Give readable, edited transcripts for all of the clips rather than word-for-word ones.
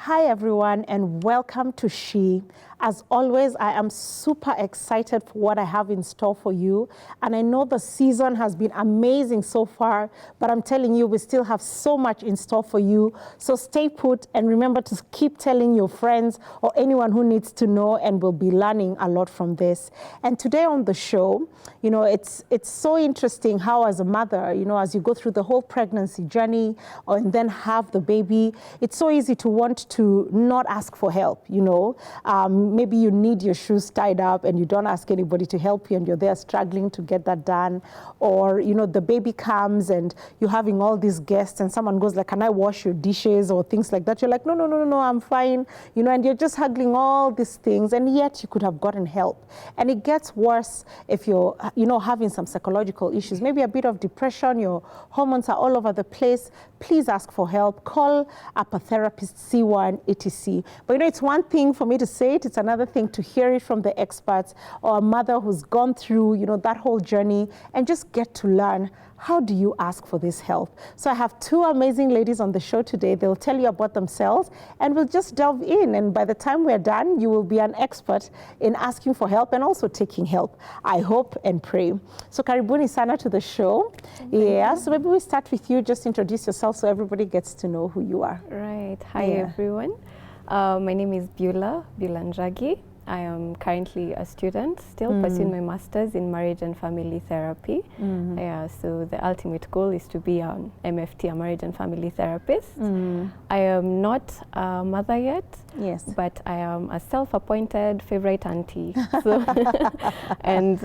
Hi everyone and welcome to She. As always, I am super excited for what I have in store for you. And I know the season has been amazing so far, but I'm telling you, we still have so much in store for you. So stay put and remember to keep telling your friends or anyone who needs to know, and we'll be learning a lot from this. And today on the show, you know, it's so interesting how as a mother, you know, as you go through the whole pregnancy journey and then have the baby, it's so easy to want to not ask for help, you know. Maybe you need your shoes tied up and you don't ask anybody to help you and you're there struggling to get that done. Or, you know, the baby comes and you're having all these guests and someone goes like, can I wash your dishes or things like that? You're like, no, I'm fine. You know, and you're just haggling all these things, and yet you could have gotten help. And it gets worse if you're, you know, having some psychological issues, maybe a bit of depression, your hormones are all over the place. Please ask for help. Call up a therapist, see one, etc. But you know, it's one thing for me to say it, it's another thing to hear it from the experts or a mother who's gone through, you know, that whole journey and just get to learn, how do you ask for this help? So I have two amazing ladies on the show today. They'll tell you about themselves and we'll just delve in. And by the time we're done, you will be an expert in asking for help and also taking help, I hope and pray. So karibuni sana to the show. Yeah, so maybe we start with you. Just introduce yourself so everybody gets to know who you are. Right. Hi, everyone. My name is Beulah Njagi. I am currently a student, still pursuing my master's in marriage and family therapy. Yeah, so the ultimate goal is to be an MFT, a marriage and family therapist. I am not a mother yet, but I am a self-appointed favorite auntie. So and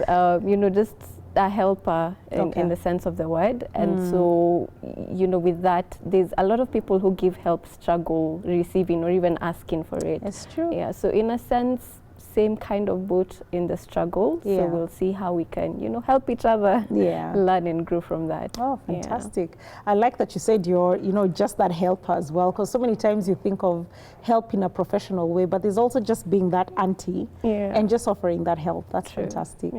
you know, just a helper in the sense of the word. And so, you know, with that, there's a lot of people who give help struggle receiving or even asking for it. It's true. Yeah, so in a sense, same kind of boat in the struggle. So we'll see how we can, you know, help each other learn and grow from that. Oh, fantastic. I like that you said you're, you know, just that helper as well, because so many times you think of help in a professional way, but there's also just being that auntie and just offering that help. That's fantastic.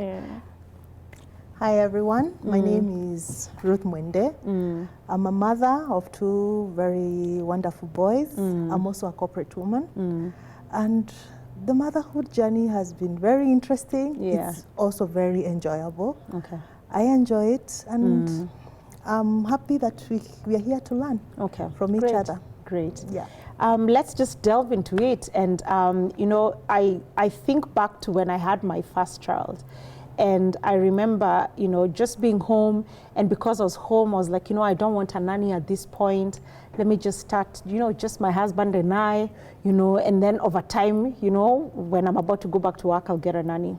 Hi everyone, my name is Ruth Mwende. I'm a mother of two very wonderful boys. I'm also a corporate woman. And the motherhood journey has been very interesting. It's also very enjoyable. I enjoy it, and I'm happy that we are here to learn from each other. Great. Yeah. Let's just delve into it. And, you know, I think back to when I had my first child. And I remember, you know, just being home, and because I was home, I was like, you know, I don't want a nanny at this point. Let me just start, you know, just my husband and I, you know, and then over time, you know, when I'm about to go back to work, I'll get a nanny.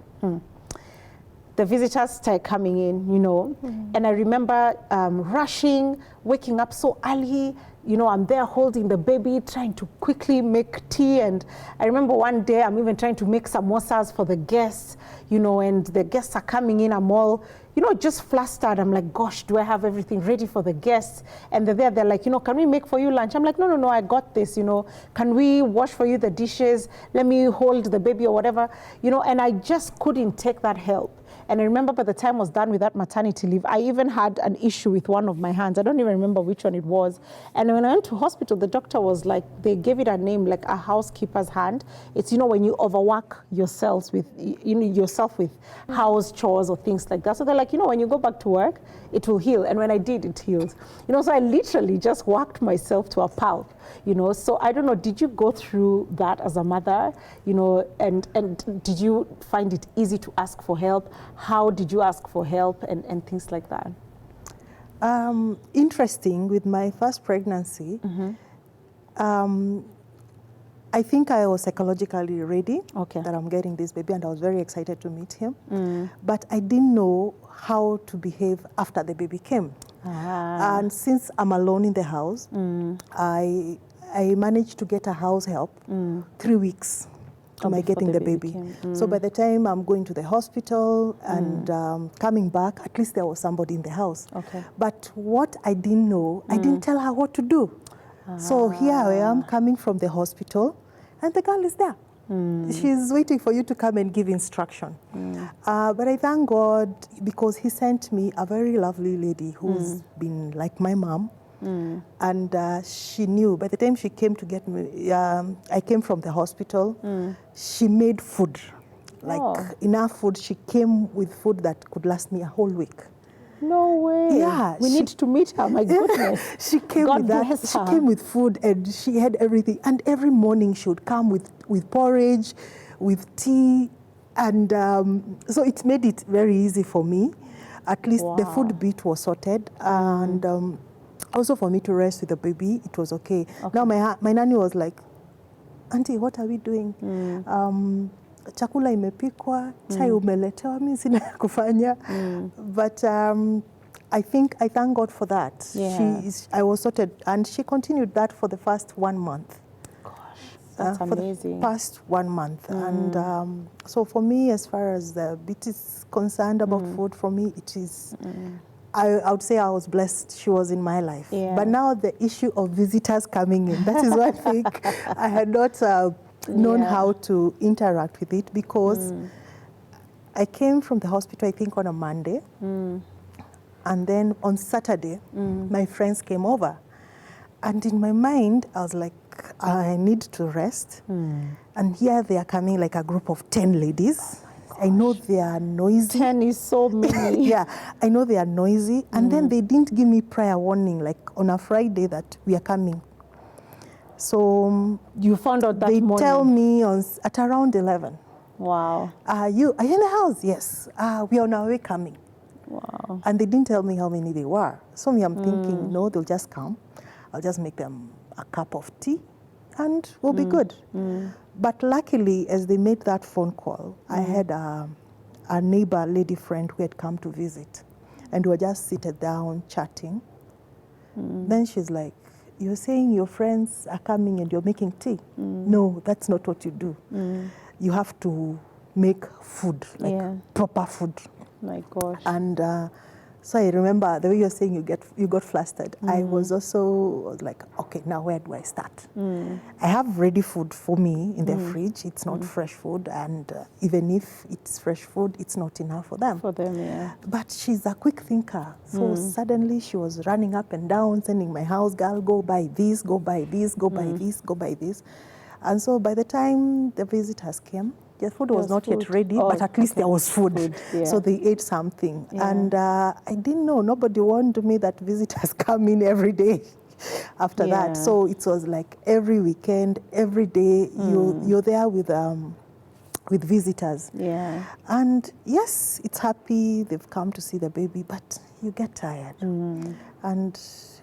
The visitors start coming in, you know, and I remember rushing, waking up so early. You know, I'm there holding the baby, trying to quickly make tea. And I remember one day I'm even trying to make samosas for the guests, you know, and the guests are coming in. I'm all, you know, just flustered. I'm like, gosh, do I have everything ready for the guests? And they're like, you know, can we make for you lunch? I'm like, no, I got this, you know. Can we wash for you the dishes? Let me hold the baby or whatever, you know, and I just couldn't take that help. And I remember by the time I was done with that maternity leave, I even had an issue with one of my hands. I don't even remember which one it was. And when I went to hospital, the doctor was like, they gave it a name, like a housekeeper's hand. It's, you know, when you overwork yourself with, you know, yourself with house chores or things like that. So they're like, you know, when you go back to work, it will heal. And when I did, it healed. You know, so I literally just worked myself to a pulp, you know. So I don't know, did you go through that as a mother, you know, and did you find it easy to ask for help? How did you ask for help and things like that? Interesting, with my first pregnancy, I think I was psychologically ready that I'm getting this baby, and I was very excited to meet him. But I didn't know how to behave after the baby came. And since I'm alone in the house, I managed to get a house help 3 weeks to my getting the baby. So by the time I'm going to the hospital and coming back, at least there was somebody in the house. But what I didn't know, I didn't tell her what to do. So here I am coming from the hospital, and the girl is there. She's waiting for you to come and give instruction. But I thank God because he sent me a very lovely lady who's been like my mom. And she knew. By the time she came to get me, I came from the hospital. She made food, like enough food. She came with food that could last me a whole week. No way. Yeah. We need to meet her, my goodness. She came God with that. bless She her. came with food and she had everything. And every morning she would come with porridge, with tea. And so it made it very easy for me. At least the food bit was sorted. And also for me to rest with the baby, it was okay. Now my nanny was like, Auntie, what are we doing? Chakula imepikwa, chai umeletewa, mimi sina ya kufanya. But I thank God for that. Yeah. I was sorted, and she continued that for the first 1 month. Gosh, that's amazing. For the past 1 month. And so for me, as far as the bit is concerned about food, for me it is, I would say I was blessed she was in my life. Yeah. But now the issue of visitors coming in, that is one thing I had not known how to interact with it, because I came from the hospital, I think, on a Monday. And then on Saturday, my friends came over. And in my mind, I was like, I need to rest. And here they are coming, like a group of 10 ladies. I know they are noisy. 10 is so many. Yeah, I know they are noisy. And then they didn't give me prior warning, like on a Friday, that we are coming. So you found out that they morning? tell me at around 11. Wow. Are you in the house? Yes. We are on our way coming. Wow. And they didn't tell me how many they were. So me, I'm thinking, no, they'll just come. I'll just make them a cup of tea and we'll be good. But luckily, as they made that phone call, I had a neighbor lady friend who had come to visit. And we were just seated down chatting. Then she's like, you're saying your friends are coming and you're making tea? No, that's not what you do. You have to make food, like proper food. My gosh. And so I remember the way you're saying you got flustered. I was also like, okay, now where do I start? I have ready food for me in the fridge. It's not fresh food, and even if it's fresh food, it's not enough for them. For them, yeah. But she's a quick thinker. So suddenly she was running up and down, sending my house girl, go buy this, go buy this, go buy this, go buy this. And so by the time the visitors came, the food was not yet ready, but at least there was food. So they ate something. And I didn't know, nobody warned me that visitors come in every day after that. So it was like every weekend, every day, you're there with visitors. Yeah. And yes, it's happy, they've come to see the baby, but you get tired. And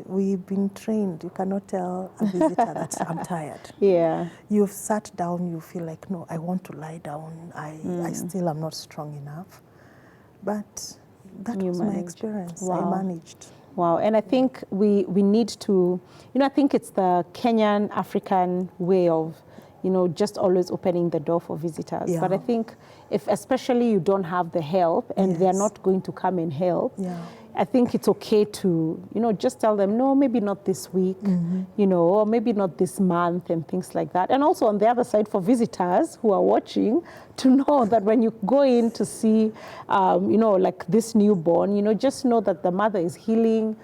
we've been trained. You cannot tell a visitor that I'm tired. Yeah. You've sat down, you feel like, no, I want to lie down. I still am not strong enough. But that was my experience. I managed. Wow. And I think we need to, I think it's the Kenyan African way of, just always opening the door for visitors. Yeah. But I think if especially you don't have the help and they're not going to come and help, I think it's okay to, just tell them, no, maybe not this week, or maybe not this month and things like that. And also on the other side, for visitors who are watching, to know that when you go in to see, like this newborn, just know that the mother is healing,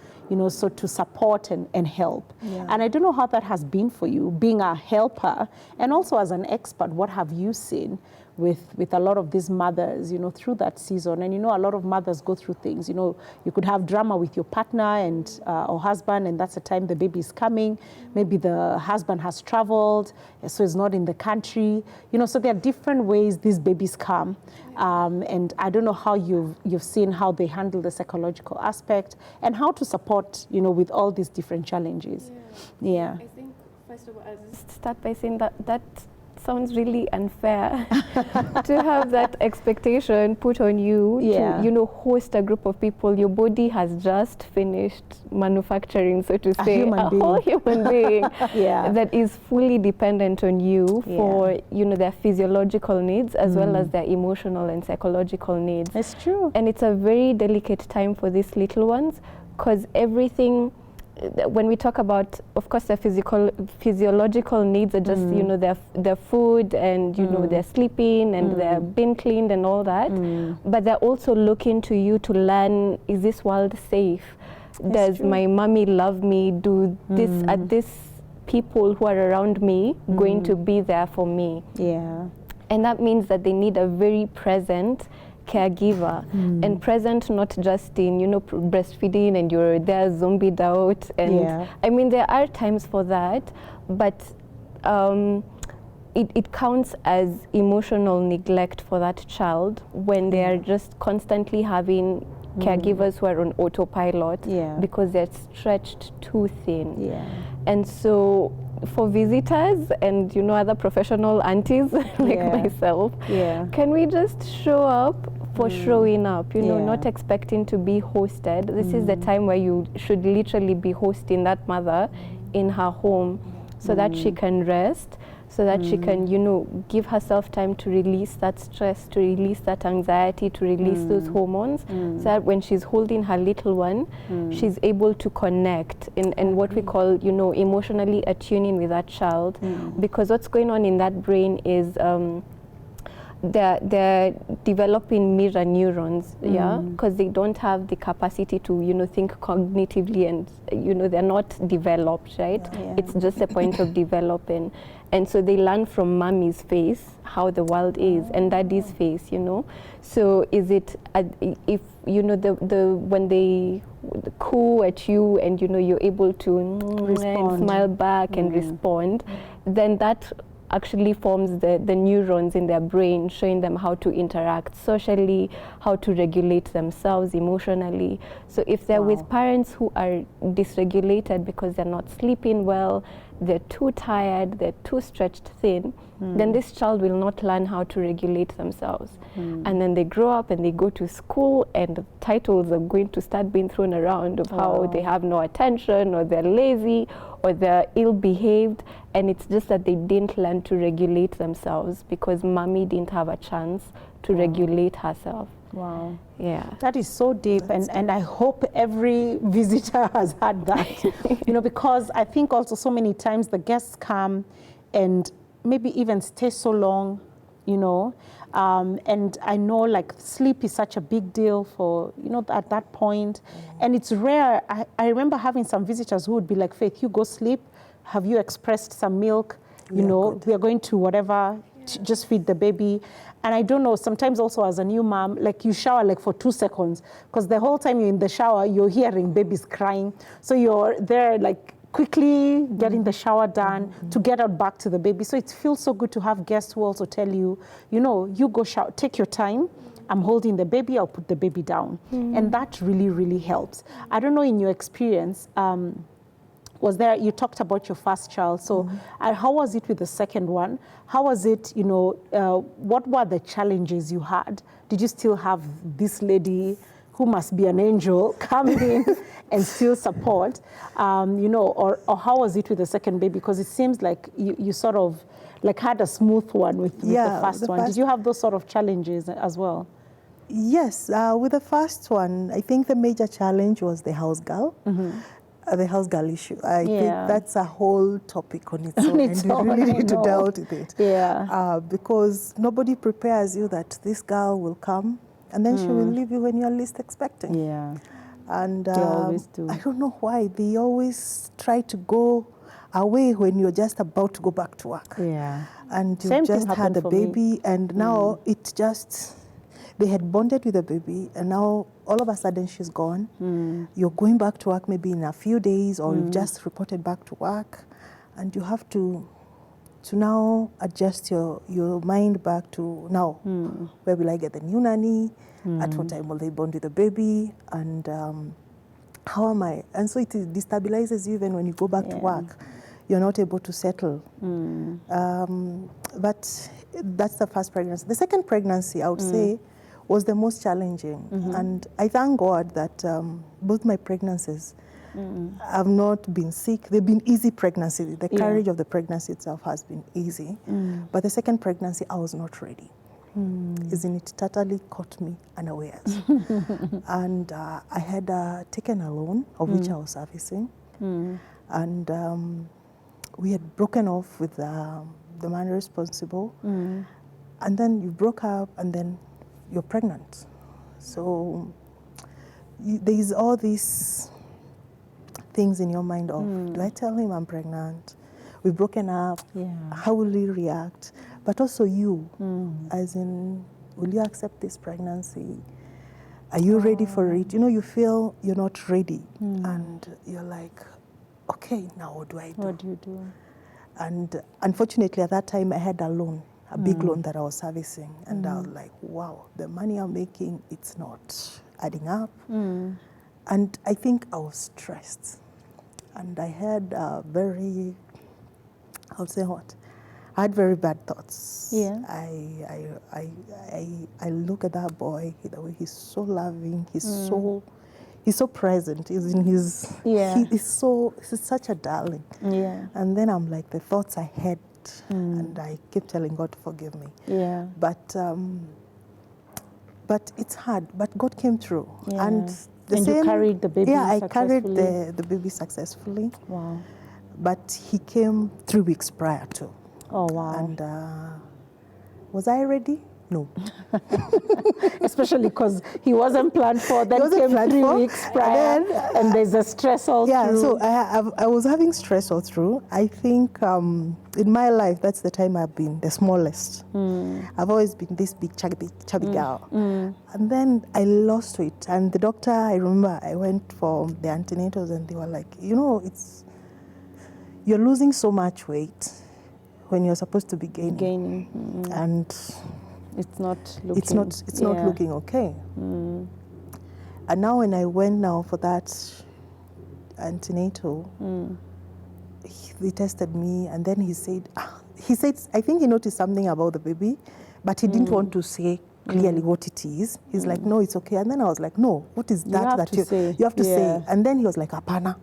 so to support and help. And I don't know how that has been for you, being a helper, and also as an expert, what have you seen with a lot of these mothers, through that season? And a lot of mothers go through things. You could have drama with your partner and or husband, and that's the time the baby is coming. Maybe the husband has traveled, so is not in the country. So there are different ways these babies come. And I don't know how you've seen how they handle the psychological aspect and how to support, with all these different challenges. Yeah. I think, first of all, I'll just start by saying that sounds really unfair to have that expectation put on you to, host a group of people. Your body has just finished manufacturing, so to say, a whole human being that is fully dependent on you for, their physiological needs as well as their emotional and psychological needs. It's true. And it's a very delicate time for these little ones, because everything, when we talk about, of course, their physiological needs are just, their food and, they're sleeping and they're being cleaned and all that. But they're also looking to you to learn, is this world safe? Does my mommy love me? Do this, are these people who are around me going to be there for me? Yeah. And that means that they need a very present caregiver, and present not just in, you know, breastfeeding and you're there zombied out. And I mean, there are times for that, but it counts as emotional neglect for that child when they are just constantly having caregivers who are on autopilot because they're stretched too thin. And so for visitors and, you know, other professional aunties like myself, can we just show up for showing up, you know, not expecting to be hosted? This is the time where you should literally be hosting that mother in her home so that she can rest, so that she can, you know, give herself time to release that stress, to release that anxiety, to release those hormones, so that when she's holding her little one, she's able to connect and what we call, you know, emotionally attuning with that child. Because what's going on in that brain is they're developing mirror neurons, because they don't have the capacity to, you know, think cognitively, and, you know, they're not developed, right? It's just a point of developing. And so they learn from mommy's face how the world is, and daddy's face, you know. So is it, if, you know, when they coo at you and, you know, you're able to and smile back and respond, then that actually forms the neurons in their brain, showing them how to interact socially, how to regulate themselves emotionally. So if they're with parents who are dysregulated because they're not sleeping well, they're too tired, they're too stretched thin, then this child will not learn how to regulate themselves. And then they grow up and they go to school, and titles are going to start being thrown around of how they have no attention, or they're lazy, or they're ill-behaved. And it's just that they didn't learn to regulate themselves because mommy didn't have a chance to regulate herself. Wow. Yeah. That is so deep, and I hope every visitor has had that. You know, because I think also so many times the guests come and maybe even stay so long, you know, and I know like sleep is such a big deal for, you know, at that point. And it's rare. I remember having some visitors who would be like, Faith, you go sleep. Have you expressed some milk? You know, we are going to whatever, just feed the baby. And I don't know, sometimes also as a new mom, like you shower like for 2 seconds, because the whole time you're in the shower, you're hearing babies crying. So you're there like quickly getting the shower done to get out back to the baby. So it feels so good to have guests who also tell you, you know, you go shower, take your time. I'm holding the baby, I'll put the baby down. And that really, really helps. I don't know, in your experience, was there, you talked about your first child, so how was it with the second one? How was it, you know, what were the challenges you had? Did you still have this lady who must be an angel come in and still support, you know, or how was it with the second baby? Because it seems like you sort of like had a smooth one with the first one. Did you have those sort of challenges as well? Yes, with the first one, I think the major challenge was the house girl. The house girl issue. I think that's a whole topic on its own, and you really need to deal with it. Because nobody prepares you that this girl will come and then she will leave you when you're least expecting. And they always do. I don't know why. They always try to go away when you're just about to go back to work. And you just had a baby, and now it just... They had bonded with the baby, and now all of a sudden she's gone. You're going back to work maybe in a few days, or you've just reported back to work, and you have to now adjust your mind back to now. Where will I get the new nanny? At what time will they bond with the baby? And how am I? And so it destabilizes you even when you go back to work. You're not able to settle. But that's the first pregnancy. The second pregnancy, I would say, was the most challenging. And I thank God that both my pregnancies have not been sick. They've been easy pregnancy. The courage of the pregnancy itself has been easy. But the second pregnancy, I was not ready. It totally caught me unawares. And I had taken a loan, of which I was servicing. And we had broken off with the man responsible. And then you broke up, and then you're pregnant. So there is all this things in your mind of, do I tell him I'm pregnant? We've broken up. Yeah. How will he react? But also you, as in, will you accept this pregnancy? Are you ready for it? You know, you feel you're not ready. And you're like, okay, now what do I do? What do you do? And unfortunately, at that time, I had a loan, a big loan that I was servicing. And I was like, wow, the money I'm making, it's not adding up. And I think I was stressed. And I had very, I'll say what? I had very bad thoughts. Yeah. I look at that boy, the way he's so loving, he's so present. He's in his, he's such a darling. Yeah. And then I'm like, the thoughts I had, and I keep telling God to forgive me. Yeah. But it's hard. But God came through. Yeah. And you carried the baby I successfully? carried the baby successfully. Wow. But he came 3 weeks prior to. Oh, wow. And was I ready? No. Especially because he wasn't planned for, then came 3 weeks prior, and there's a stress all through. So I was having stress all through. I think in my life, that's the time I've been the smallest. I've always been this big, chubby girl. And then I lost weight. And the doctor, I remember I went for the antenatals, and they were like, you know, you're losing so much weight when you're supposed to be gaining. And it's not looking not looking okay. And now when I went for that antenatal, he tested me, and then he said, I think he noticed something about the baby, but he didn't want to say clearly what it is. He's like, no, it's okay. And then I was like, no, what is that? You have to say. And then he was like, apana,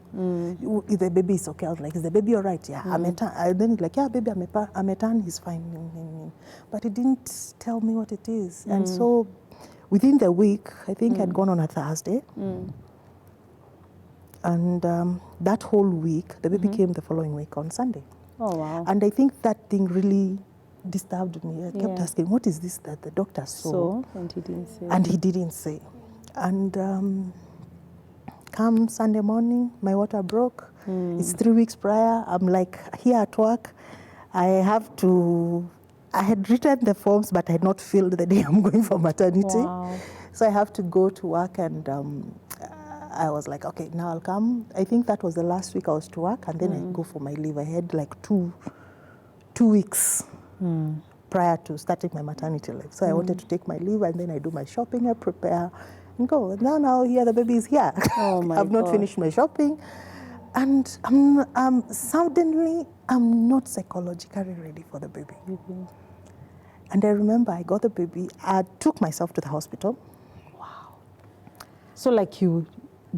if the baby is okay. I was like, is the baby all right? Yeah, and then he's like, yeah, baby, ametan, he's fine. But he didn't tell me what it is. And so within the week, I think I'd gone on a Thursday. And that whole week, the baby came the following week on Sunday. Oh, wow. And I think that thing really disturbed me. I kept asking, what is this that the doctor saw? And he didn't say. And he didn't say. And come Sunday morning, my water broke. It's 3 weeks prior. I'm like here at work. I had written the forms, but I had not filled the day I'm going for maternity. Wow. So I have to go to work, and I was like, okay, now I'll come. I think that was the last week I was to work, and then I go for my leave. I had like two weeks prior to starting my maternity leave. So I wanted to take my leave, and then I do my shopping, I prepare and go. And now here the baby is here. Oh my I've not finished my shopping. And suddenly I'm not psychologically ready for the baby. And I remember I got the baby. I took myself to the hospital. Wow. So like you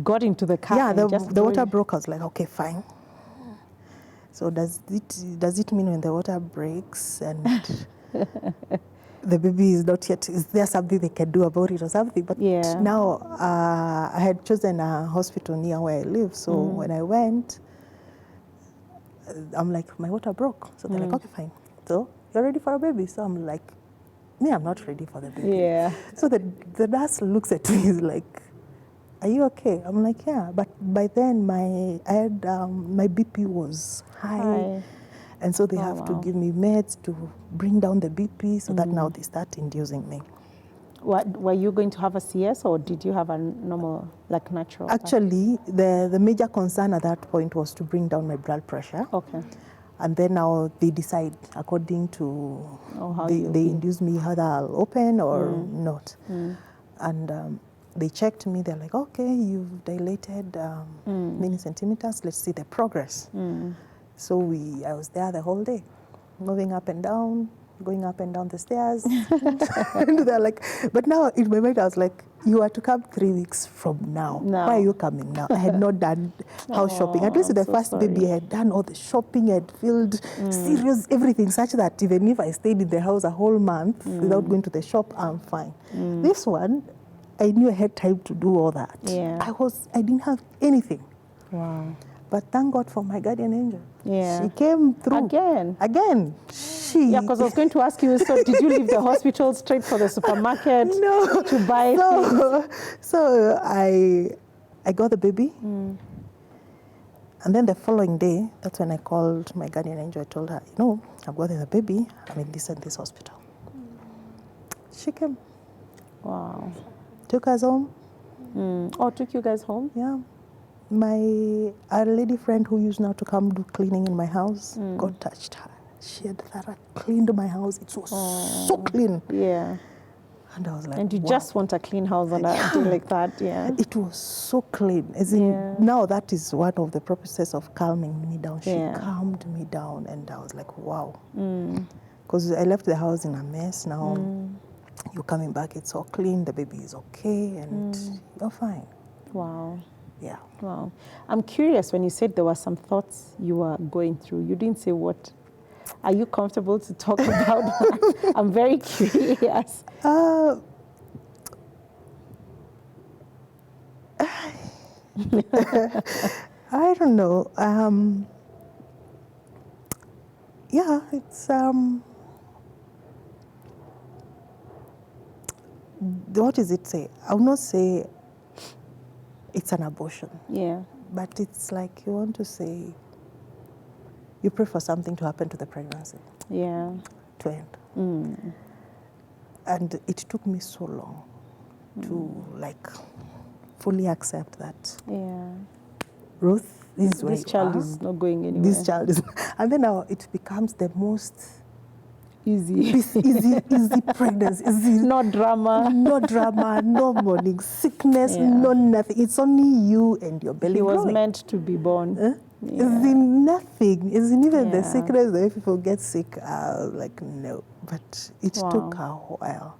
got into the car? Yeah, the water broke. I was like, okay, fine. So does it mean when the water breaks and the baby is not yet, is there something they can do about it or something? But now I had chosen a hospital near where I live. So when I went, I'm like, my water broke. So they're like, okay, fine. So you're ready for a baby? So I'm like, me, I'm not ready for the baby. Yeah. So the nurse looks at me, is like, are you okay? I'm like, yeah. But by then my BP was high. And so they have to give me meds to bring down the BP, so that now they start inducing me. Were you going to have a CS, or did you have a normal, like natural? Actually, the major concern at that point was to bring down my blood pressure. Okay. And then now they decide according to, they induce me whether I'll open or not. And they checked me, they're like, okay, you've dilated many centimeters, let's see the progress. So I was there the whole day, moving up and down, going up and down the stairs. And they're like, but now in my mind I was like, you are to come 3 weeks from now. Why are you coming now? I had not done house shopping. At least with the first baby, I had done all the shopping, I had filled serious everything, such that even if I stayed in the house a whole month without going to the shop, I'm fine. This one, I knew I had time to do all that. Yeah. I didn't have anything. Wow. But thank God for my guardian angel. Yeah. She came through. Again. Yeah, because I was going to ask you, so did you leave the hospital straight for the supermarket to buy things? So I got the baby. And then the following day, that's when I called my guardian angel. I told her, I've got the baby. I'm in this and this hospital. She came. Wow. Took us home. Oh, took you guys home? Yeah. A lady friend who used now to come do cleaning in my house, God touched her. She had cleaned my house. It was so clean. Yeah. And I was like, and you wow. just want a clean house on a day like that, yeah. It was so clean. As in, now that is one of the purposes of calming me down. She calmed me down, and I was like, wow. Because I left the house in a mess. Now you're coming back, it's all clean, the baby is okay, and you're fine. Wow. Yeah. Wow. I'm curious, when you said there were some thoughts you were going through, you didn't say what. Are you comfortable to talk about that? I'm very curious. I don't know. Yeah, it's what does it say? I will not say it's an abortion. Yeah. But it's like you want to say you pray for something to happen to the pregnancy. Yeah. To end. And it took me so long to like fully accept that. Yeah. Ruth, this child is not going anywhere. This child is, and then now it becomes the most easy pregnancy. No drama. No drama, no morning sickness, no nothing. It's only you and your belly. He was growing. meant to be born. It's in nothing. It's in even the sickness that if people get sick, like no. But it took a while.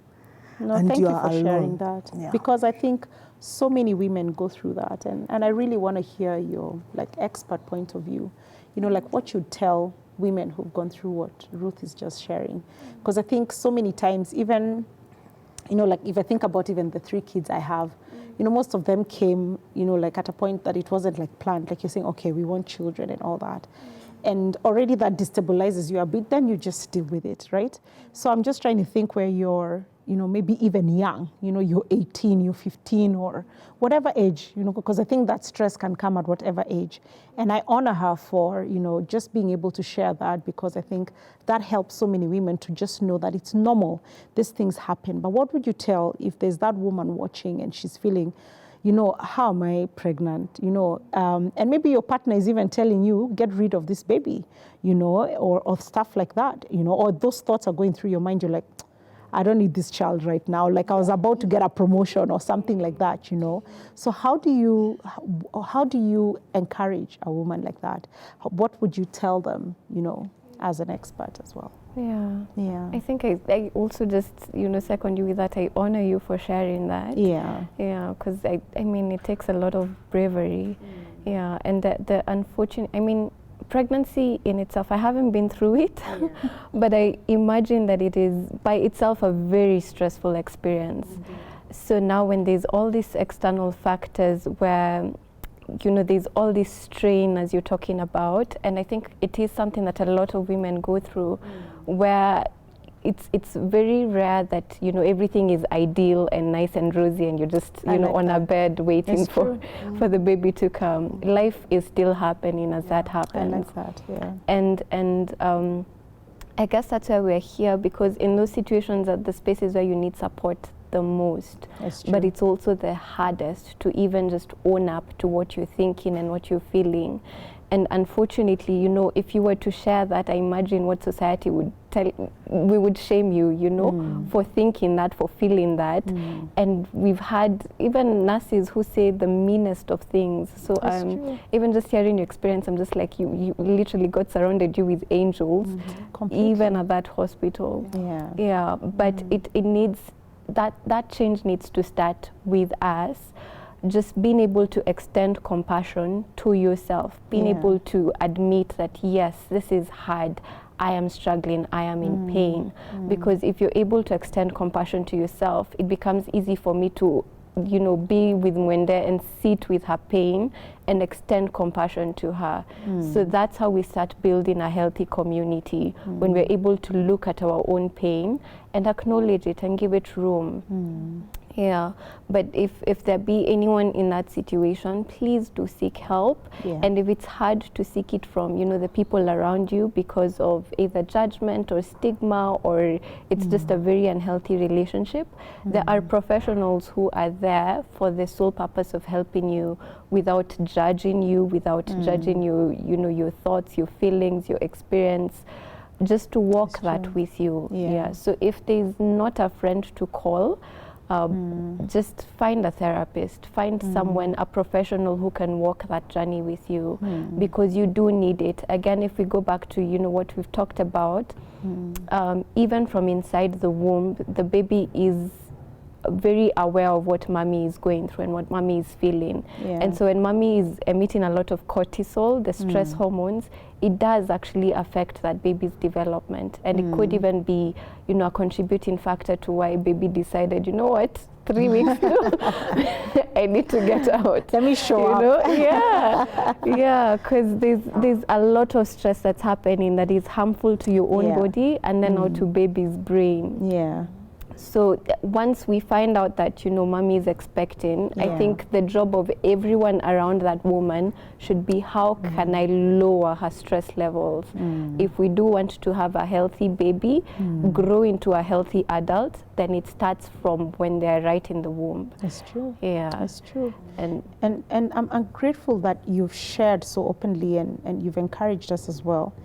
No, and thank you for alone. sharing that. Yeah. Because I think so many women go through that, and I really want to hear your like expert point of view. Like what you tell women who've gone through what Ruth is just sharing. Because I think so many times, even, like if I think about even the 3 kids I have, most of them came, like at a point that it wasn't like planned. Like you're saying, okay, we want children and all that. And already that destabilizes you a bit, then you just deal with it, right? So I'm just trying to think where you're, maybe even young, you're 18, you're 15 or whatever age, because I think that stress can come at whatever age. And I honor her for, just being able to share that, because I think that helps so many women to just know that it's normal, these things happen. But what would you tell if there's that woman watching and she's feeling, how am I pregnant, and maybe your partner is even telling you, get rid of this baby, or stuff like that, or those thoughts are going through your mind, you're like, I don't need this child right now. Like I was about to get a promotion or something like that, So how do you encourage a woman like that? What would you tell them, as an expert as well? Yeah. I think I also just, second you with that. I honor you for sharing that. Yeah. Yeah, because I mean, it takes a lot of bravery. Yeah, and the unfortunate, pregnancy in itself, I haven't been through it, but I imagine that it is by itself a very stressful experience. So now when there's all these external factors where, there's all this strain as you're talking about, and I think it is something that a lot of women go through, where it's very rare that everything is ideal and nice and rosy and you're just on a bed waiting for the baby to come. Life is still happening as that happens. I like that, yeah. And I guess that's why we're here, because in those situations are the spaces where you need support the most. But it's also the hardest to even just own up to what you're thinking and what you're feeling. And unfortunately, if you were to share that, I imagine what society would tell, we would shame you, for thinking that, for feeling that. And we've had even nurses who say the meanest of things. So even just hearing your experience, I'm just like, you literally got surrounded you with angels, even at that hospital. Yeah, but it needs, that change needs to start with us. Just being able to extend compassion to yourself, being able to admit that, yes, this is hard, I am struggling, I am in pain. Because if you're able to extend compassion to yourself, it becomes easy for me to, be with Mwende and sit with her pain and extend compassion to her. So that's how we start building a healthy community, when we're able to look at our own pain and acknowledge it and give it room. Yeah, but if there be anyone in that situation, please do seek help. Yeah. And if it's hard to seek it from, the people around you because of either judgment or stigma, or it's just a very unhealthy relationship, there are professionals who are there for the sole purpose of helping you without judging you, without judging your thoughts, your feelings, your experience, just to walk that with you. Yeah. So if there's not a friend to call, just find a therapist, find someone, a professional who can walk that journey with you, because you do need it. Again, if we go back to what we've talked about, even from inside the womb, the baby is very aware of what mommy is going through and what mommy is feeling. Yeah. And so when mommy is emitting a lot of cortisol, the stress hormones, it does actually affect that baby's development. And it could even be, a contributing factor to why baby decided, 3 weeks I need to get out. Let me show up. Yeah, because there's a lot of stress that's happening that is harmful to your own body and then out to baby's brain. Yeah. So once we find out that, mommy is expecting, I think the job of everyone around that woman should be, how can I lower her stress levels? If we do want to have a healthy baby, grow into a healthy adult, then it starts from when they're right in the womb. That's true. Yeah. That's true. And I'm grateful that you've shared so openly and you've encouraged us as well.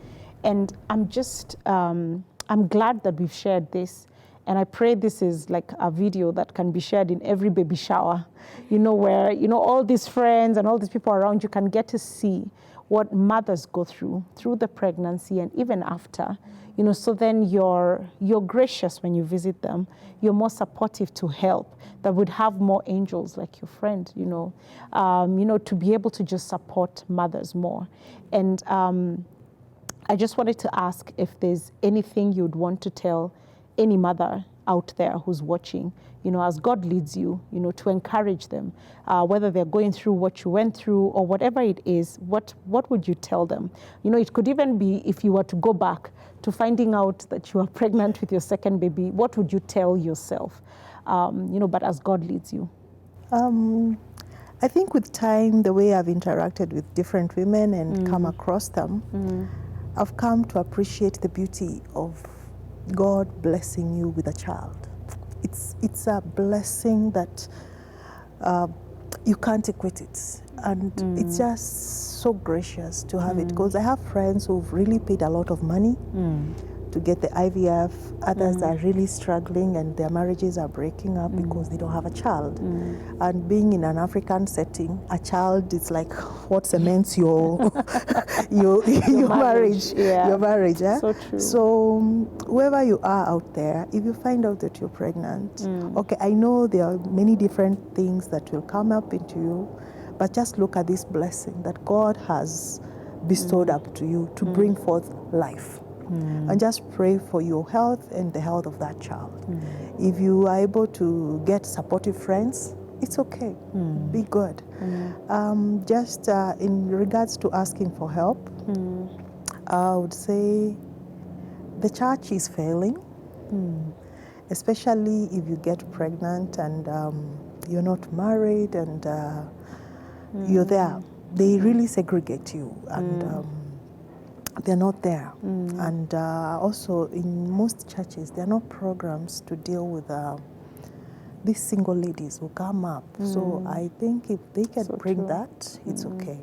And I'm just, I'm glad that we've shared this. And I pray this is like a video that can be shared in every baby shower, where, all these friends and all these people around you can get to see what mothers go through the pregnancy and even after, so then you're gracious when you visit them. You're more supportive to help, that would have more angels like your friend, to be able to just support mothers more. And I just wanted to ask if there's anything you'd want to tell any mother out there who's watching, as God leads you, to encourage them, whether they're going through what you went through or whatever it is. What would you tell them? It could even be if you were to go back to finding out that you are pregnant with your second baby, what would you tell yourself? But as God leads you. I think with time, the way I've interacted with different women and come across them, I've come to appreciate the beauty of God blessing you with a child. It's a blessing that you can't equate it, and it's just so gracious to have it. Because I have friends who've really paid a lot of money to get the IVF. Others are really struggling and their marriages are breaking up because they don't have a child. And being in an African setting, a child is like what cements your marriage. Yeah. Your marriage. Eh? So true. So whoever you are out there, if you find out that you're pregnant, okay, I know there are many different things that will come up into you, but just look at this blessing that God has bestowed up to you to bring forth life. And just pray for your health and the health of that child. If you are able to get supportive friends, it's okay. Be good. Just in regards to asking for help, I would say the church is failing, especially if you get pregnant and you're not married and you're there. They really segregate you and they're not there. And also in most churches, there are no programs to deal with these single ladies who come up. So I think if they can bring that, it's okay.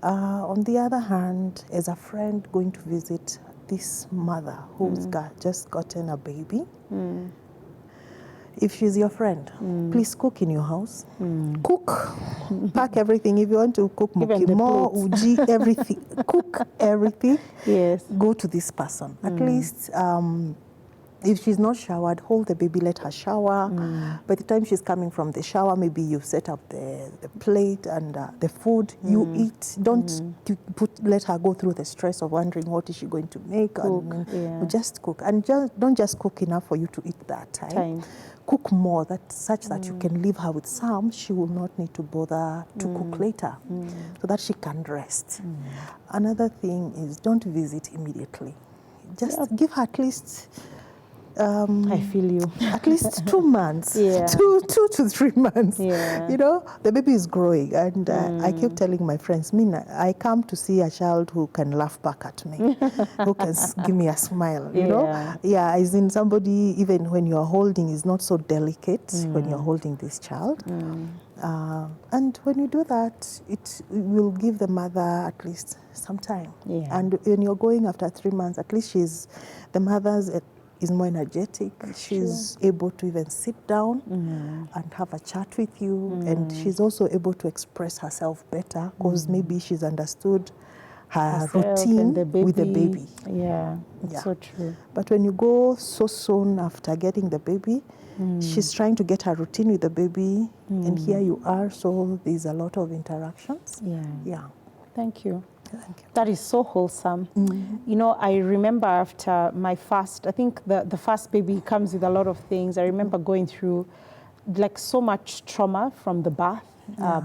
On the other hand, as a friend going to visit this mother who's just gotten a baby, if she's your friend, please cook in your house. Cook, pack everything. If you want to cook mukimo, uji, everything, cook everything. Yes. Go to this person. At least if she's not showered, hold the baby, let her shower. By the time she's coming from the shower, maybe you've set up the plate and the food. You eat. Don't let her go through the stress of wondering what is she going to make. Just cook. And don't just cook enough for you to eat that time. Cook more, such that you can leave her with some. She will not need to bother to cook later, so that she can rest. Another thing is, don't visit immediately. Just give her at least I feel you. At least 2 months, Yeah. 2 to 3 months. Yeah. You know, the baby is growing, and I keep telling my friends, Mina, I come to see a child who can laugh back at me, who can give me a smile. You know, yeah, as in somebody, even when you are holding, is not so delicate when you're holding this child. And when you do that, it will give the mother at least some time. Yeah. And when you're going after 3 months, at least the mother's is more energetic. She's able to even sit down and have a chat with you. And she's also able to express herself better because maybe she's understood her Herself routine and the with the baby. Yeah, Yeah. so true. But when you go so soon after getting the baby, she's trying to get her routine with the baby, and here you are, so there's a lot of interactions. Yeah. Yeah. Thank you. Thank you. That is so wholesome. You know, I remember after my first, I think the first baby comes with a lot of things. I remember going through like so much trauma from the birth.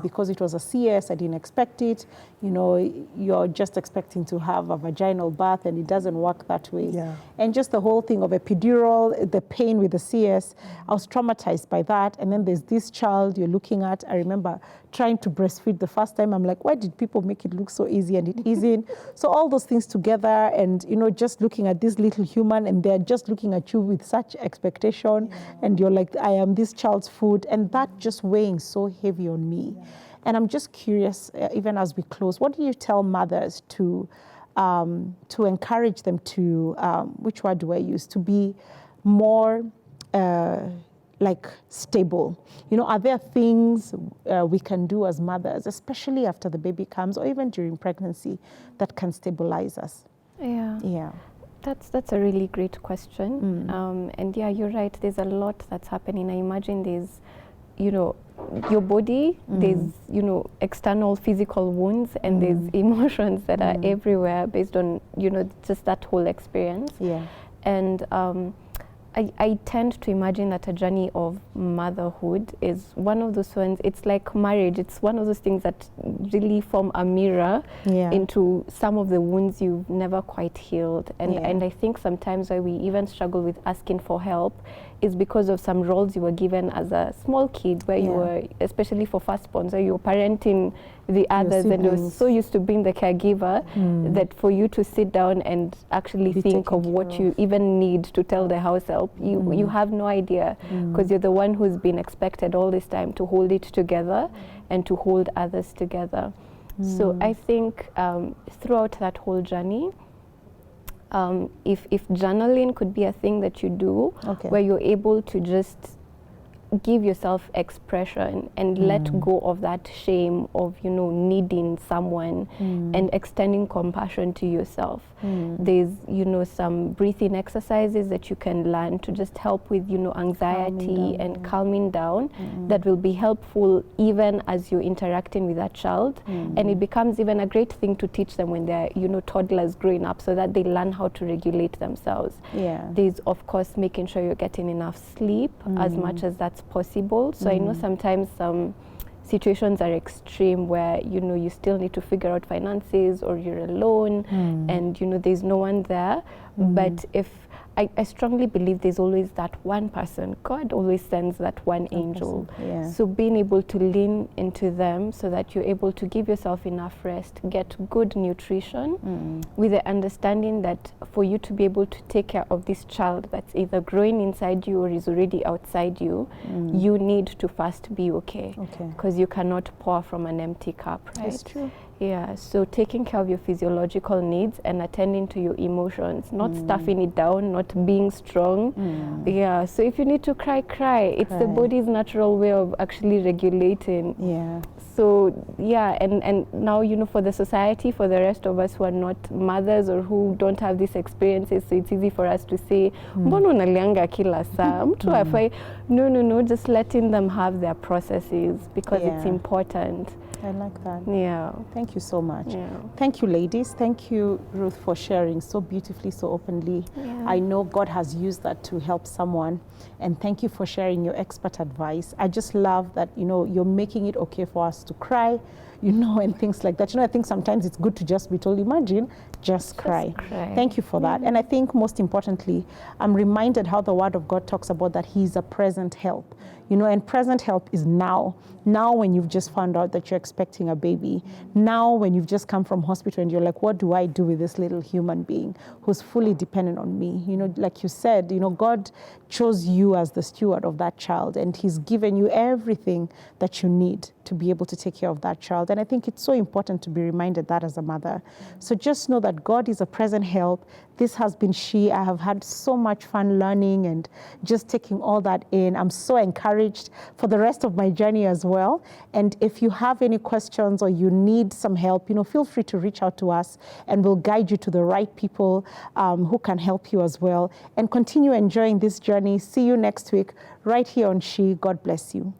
Because it was a CS, I didn't expect it. You know, you're just expecting to have a vaginal birth, and it doesn't work that way. Yeah. And just the whole thing of epidural, the pain with the CS, I was traumatized by that. And then there's this child you're looking at. I remember trying to breastfeed the first time. I'm like, why did people make it look so easy and it isn't? So all those things together, and you know, just looking at this little human, and they're just looking at you with such expectation, and you're like, I am this child's food, and that just weighing so heavy on me. And I'm just curious, even as we close, what do you tell mothers to encourage them to, which word do I use, to be more like stable? You know, are there things we can do as mothers, especially after the baby comes, or even during pregnancy, that can stabilize us? Yeah. Yeah. That's a really great question. And yeah, you're right. There's a lot that's happening. I imagine there's, you know, your body, there's, you know, external physical wounds, and there's emotions that are everywhere based on, you know, just that whole experience. Yeah. And I tend to imagine that a journey of motherhood is one of those ones, it's like marriage. It's one of those things that really form a mirror into some of the wounds you've never quite healed. And I think sometimes why we even struggle with asking for help is because of some roles you were given as a small kid, where you were, especially for firstborns, where you were parenting the others, and you were so used to being the caregiver that for you to sit down and actually think of what you even need to tell the house help, you have no idea, because you're the one who's been expected all this time to hold it together and to hold others together. So I think throughout that whole journey, if journaling could be a thing that you do, where you're able to just give yourself expression and let go of that shame of, you know, needing someone and extending compassion to yourself. There's, you know, some breathing exercises that you can learn to just help with, you know, anxiety and calming down that will be helpful even as you're interacting with that child. And it becomes even a great thing to teach them when they're, you know, toddlers growing up, so that they learn how to regulate themselves. There's, of course, making sure you're getting enough sleep as much as that's possible. So I know sometimes some situations are extreme where, you know, you still need to figure out finances, or you're alone and, you know, there's no one there. But if I strongly believe there's always that one person. God always sends that one angel. So being able to lean into them so that you're able to give yourself enough rest, get good nutrition, with the understanding that for you to be able to take care of this child that's either growing inside you or is already outside you, you need to first be okay. Because you cannot pour from an empty cup, right? That's true. Yeah, so taking care of your physiological needs and attending to your emotions, not stuffing it down, not being strong. Yeah, so if you need to cry, cry. It's the body's natural way of actually regulating. So yeah, and now, you know, for the society, for the rest of us who are not mothers or who don't have these experiences, so it's easy for us to say, mbona unalianga kila saa? Mtu hafai. No, just letting them have their processes, because it's important. I like that. Yeah. Thank Thank you so much. Yeah. Thank you, ladies. Thank you, Ruth, for sharing so beautifully, so openly. Yeah. I know God has used that to help someone. And thank you for sharing your expert advice. I just love that, you know, you're making it okay for us to cry, you know, and things like that. You know, I think sometimes it's good to just be told, imagine, just cry. Thank you for that. And I think most importantly, I'm reminded how the Word of God talks about that He's a present help. You know, and present help is now. Now when you've just found out that you're expecting a baby. Now when you've just come from hospital and you're like, what do I do with this little human being who's fully dependent on me? You know, like you said, you know, God chose you as the steward of that child, and He's given you everything that you need to be able to take care of that child. And I think it's so important to be reminded that as a mother. So just know that God is a present help. This has been She. I have had so much fun learning and just taking all that in. I'm so encouraged for the rest of my journey as well. And if you have any questions or you need some help, you know, feel free to reach out to us and we'll guide you to the right people who can help you as well. And continue enjoying this journey. See you next week right here on She. God bless you.